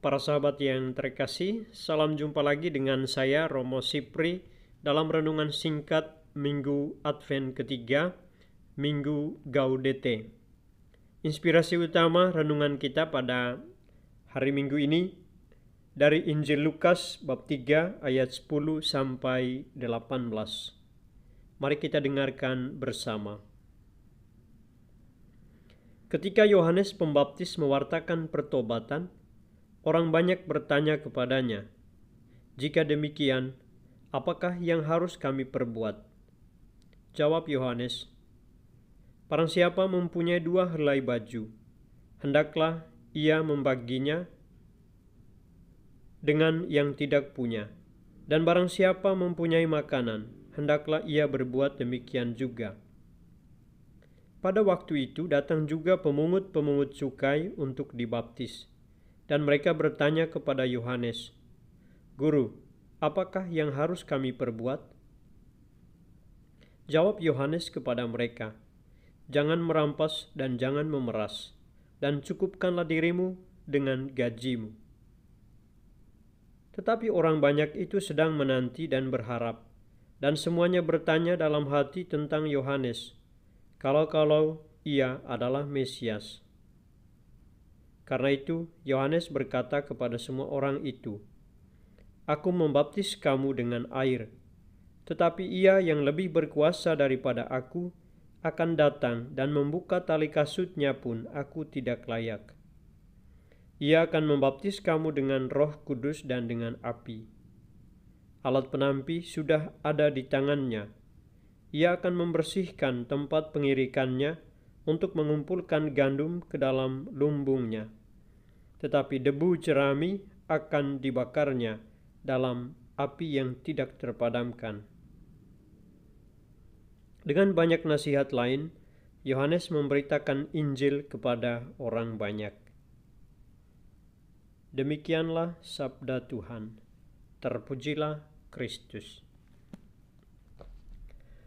Para sahabat yang terkasih, salam jumpa lagi dengan saya Romo Sipri dalam renungan singkat Minggu Advent ketiga, Minggu Gaudete. Inspirasi utama renungan kita pada hari Minggu ini dari Injil Lukas bab 3 ayat 10 sampai 18. Mari kita dengarkan bersama. Ketika Yohanes Pembaptis mewartakan pertobatan, orang banyak bertanya kepadanya, "Jika demikian, apakah yang harus kami perbuat?" Jawab Yohanes, "Barang siapa mempunyai 2 helai baju, hendaklah ia membaginya dengan yang tidak punya. Dan barang siapa mempunyai makanan, hendaklah ia berbuat demikian juga." Pada waktu itu datang juga pemungut-pemungut cukai untuk dibaptis. Dan mereka bertanya kepada Yohanes, "Guru, apakah yang harus kami perbuat?" Jawab Yohanes kepada mereka, "Jangan merampas dan jangan memeras, dan cukupkanlah dirimu dengan gajimu." Tetapi orang banyak itu sedang menanti dan berharap, dan semuanya bertanya dalam hati tentang Yohanes, kalau ia adalah Mesias. Karena itu, Yohanes berkata kepada semua orang itu, "Aku membaptis kamu dengan air, tetapi ia yang lebih berkuasa daripada aku akan datang dan membuka tali kasutnya pun aku tidak layak. Ia akan membaptis kamu dengan Roh Kudus dan dengan api. Alat penampi sudah ada di tangannya. Ia akan membersihkan tempat pengirikannya untuk mengumpulkan gandum ke dalam lumbungnya. Tetapi debu jerami akan dibakarnya dalam api yang tidak terpadamkan." Dengan banyak nasihat lain, Yohanes memberitakan Injil kepada orang banyak. Demikianlah sabda Tuhan. Terpujilah Kristus.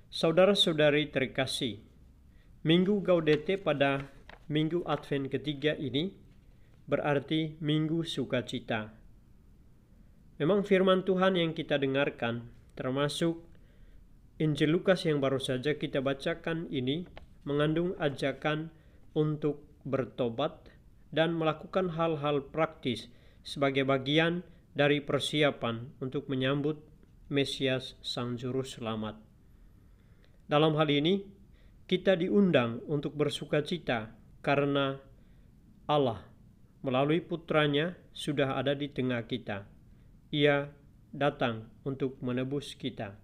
Saudara-saudari terkasih, Minggu Gaudete pada Minggu Advent ketiga ini berarti Minggu Sukacita. Memang firman Tuhan yang kita dengarkan, termasuk Injil Lukas yang baru saja kita bacakan ini, mengandung ajakan untuk bertobat dan melakukan hal-hal praktis sebagai bagian dari persiapan untuk menyambut Mesias Sang Juru Selamat. Dalam hal ini, kita diundang untuk bersukacita karena Allah melalui putranya sudah ada di tengah kita. Ia datang untuk menebus kita.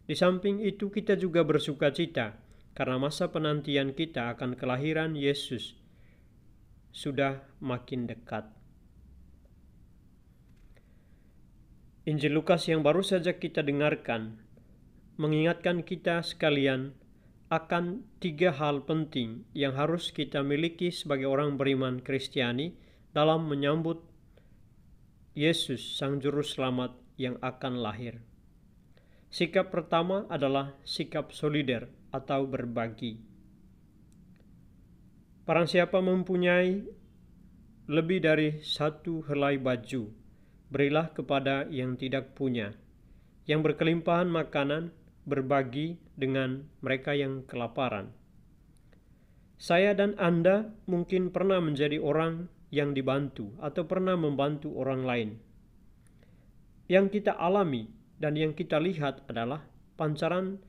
Di samping itu kita juga bersukacita karena masa penantian kita akan kelahiran Yesus sudah makin dekat. Injil Lukas yang baru saja kita dengarkan mengingatkan kita sekalian akan 3 hal penting yang harus kita miliki sebagai orang beriman Kristiani dalam menyambut Yesus Sang Juru Selamat yang akan lahir. Sikap pertama adalah sikap solider atau berbagi. Barang siapa mempunyai lebih dari 1 helai baju, berilah kepada yang tidak punya. Yang berkelimpahan makanan, berbagi dengan mereka yang kelaparan. Saya dan Anda mungkin pernah menjadi orang yang dibantu atau pernah membantu orang lain. Yang kita alami dan yang kita lihat adalah pancaran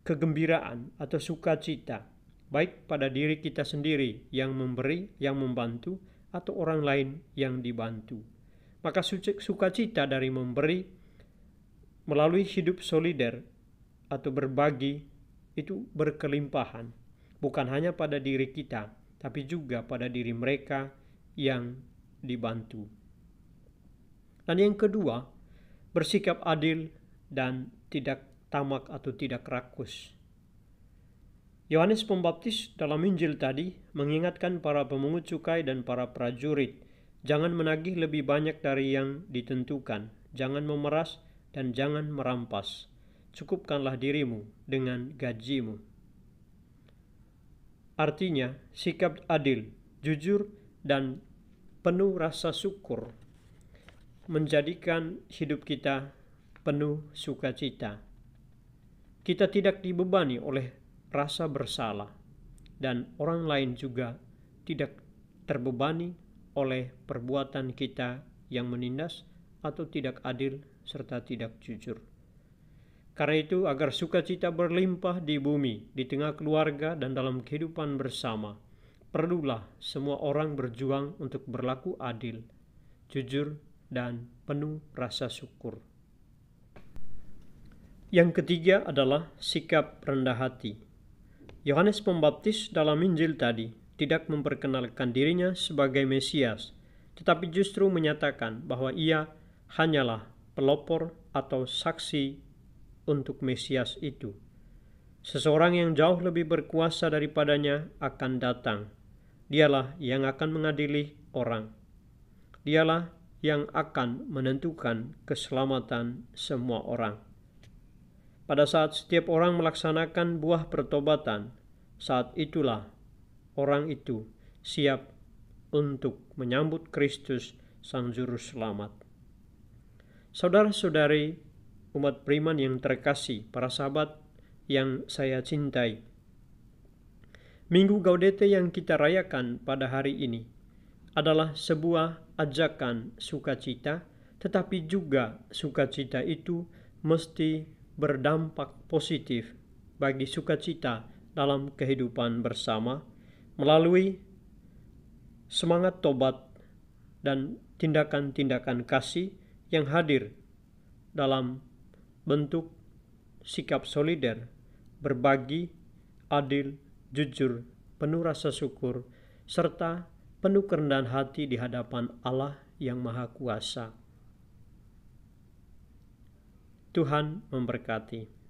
kegembiraan atau sukacita, baik pada diri kita sendiri yang memberi, yang membantu, atau orang lain yang dibantu. Maka sukacita dari memberi melalui hidup solider atau berbagi itu berkelimpahan, bukan hanya pada diri kita, tapi juga pada diri mereka yang dibantu. Dan yang kedua, bersikap adil dan tidak tamak atau tidak rakus. Yohanes Pembaptis dalam Injil tadi mengingatkan para pemungut cukai dan para prajurit, jangan menagih lebih banyak dari yang ditentukan, jangan memeras dan jangan merampas. Cukupkanlah dirimu dengan gajimu. Artinya, sikap adil, jujur, dan penuh rasa syukur, menjadikan hidup kita penuh sukacita. Kita tidak dibebani oleh rasa bersalah, dan orang lain juga tidak terbebani oleh perbuatan kita yang menindas atau tidak adil serta tidak jujur. Karena itu, agar sukacita berlimpah di bumi, di tengah keluarga dan dalam kehidupan bersama, perlulah semua orang berjuang untuk berlaku adil, jujur, dan penuh rasa syukur. Yang ketiga adalah sikap rendah hati. Yohanes Pembaptis dalam Injil tadi tidak memperkenalkan dirinya sebagai Mesias, tetapi justru menyatakan bahwa ia hanyalah pelopor atau saksi untuk Mesias itu. Seseorang yang jauh lebih berkuasa daripadanya akan datang. Dialah yang akan mengadili orang. Dialah yang akan menentukan keselamatan semua orang. Pada saat setiap orang melaksanakan buah pertobatan, saat itulah orang itu siap untuk menyambut Kristus Sang Juru Selamat. Saudara-saudari umat beriman yang terkasih, para sahabat yang saya cintai, Minggu Gaudete yang kita rayakan pada hari ini adalah sebuah ajakan sukacita, tetapi juga sukacita itu mesti berdampak positif bagi sukacita dalam kehidupan bersama melalui semangat tobat dan tindakan-tindakan kasih yang hadir dalam bentuk sikap solider, berbagi, adil, jujur, penuh rasa syukur, serta penuh kerendahan hati di hadapan Allah yang Maha Kuasa. Tuhan memberkati.